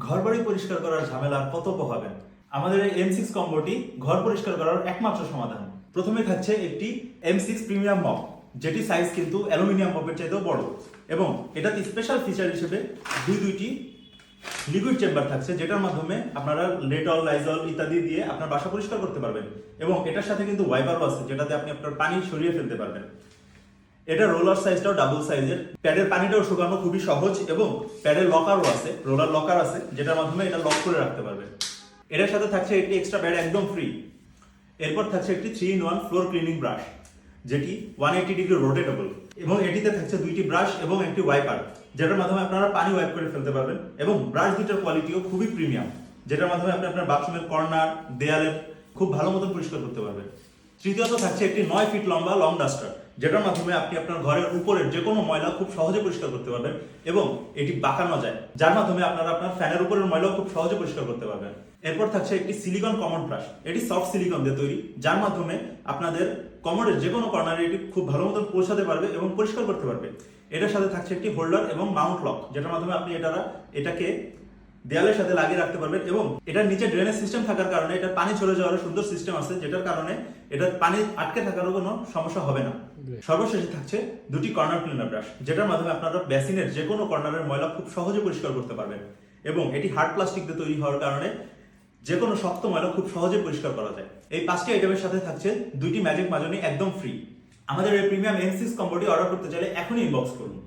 ঘরবাড়ি পরিষ্কার করার ঝামেলা কত পোহাবেন। আমাদের এই M6 কম্বোটি ঘর পরিষ্কার করার একমাত্র সমাধান। প্রথমে থাকছে একটি M6 প্রিমিয়াম মপ, যেটি সাইজ কিন্তু অ্যালুমিনিয়াম মপের চাইতেও বড়, এবং এটাতে স্পেশাল ফিচার হিসেবে দুইটি লিকুইড চেম্বার থাকছে, যেটার মাধ্যমে আপনারা ডেটল, লাইজল ইত্যাদি দিয়ে আপনার বাসা পরিষ্কার করতে পারবেন। এবং এটার সাথে কিন্তু ওয়াইপারও আছে, যেটাতে আপনি আপনার পানি সরিয়ে ফেলতে পারবেন। এটা রোলার সাইজটাও ডাবল সাইজের, প্যাডের পানিটাও শুকানো খুবই সহজ, এবং প্যাডের লকারও আছে, রোলার লকার আছে, যেটার মাধ্যমে এটা লক করে রাখতে পারবেন। এটার সাথে থাকছে একটি এক্সট্রা প্যাড একদম ফ্রি। এরপর থাকছে একটি 3-in-1 ফ্লোর ক্লিনিং ব্রাশ, যেটি 180 ডিগ্রি রোটেটেবল, এবং এটিতে থাকছে দুইটি ব্রাশ এবং একটি ওয়াইপার, যেটার মাধ্যমে আপনারা পানি ওয়াইপ করে ফেলতে পারবেন। এবং ব্রাশ দুইটার কোয়ালিটিও খুবই প্রিমিয়াম, যেটার মাধ্যমে আপনি আপনার বাথরুমের কর্নার, দেয়ালের খুব ভালো মতো পরিষ্কার করতে পারবেন। তৃতীয়ত থাকছে একটি 9 ফিট লম্বা লং ডাস্টার, যেটার মাধ্যমে আপনি আপনার ঘরের উপরের যে কোনো ময়লা খুব সহজে পরিষ্কার করতে পারবেন, এবং এটি বাঁকানো যায়, যার মাধ্যমে আপনারা আপনার ফ্যানের উপরের ময়লাও খুব সহজে পরিষ্কার করতে পারবেন। এরপর থাকছে একটি সিলিকন কমোড ব্রাশ, এটি সফট সিলিকন দিয়ে তৈরি, যার মাধ্যমে আপনাদের কমোডের যে কোনো কর্নারে এটি খুব ভালো মতো পৌঁছাতে পারবে এবং পরিষ্কার করতে পারবে। এটার সাথে থাকছে একটি হোল্ডার এবং মাউন্ট লক, যেটার মাধ্যমে আপনি এটাকে দেয়ালের সাথে লাগিয়ে রাখতে পারবেন। এবং এটার নিচে ড্রেনেজ সিস্টেম থাকার কারণে এটা পানি চলে যাওয়ার সুন্দর সিস্টেম আছে, যেটার কারণে এটা পানি আটকে থাকারও কোনো সমস্যা হবে না। সর্বশেষে থাকছে দুটি কর্নার ক্লিনার ব্রাশ, যেটার মাধ্যমে আপনারা বেসিনের যে কোনো কর্নারের ময়লা খুব সহজে পরিষ্কার করতে পারবেন। এবং এটি হার্ড প্লাস্টিক দিয়ে তৈরি হওয়ার কারণে যে কোনো শক্ত ময়লা খুব সহজে পরিষ্কার করা যায়। এই 5টি আইটেমের সাথে থাকছে দুইটি ম্যাজিক মাজনি একদম ফ্রি। আমাদের এই প্রিমিয়াম M6 কম্বোটি অর্ডার করতে চাইলে এখনই ইনবক্স করুন।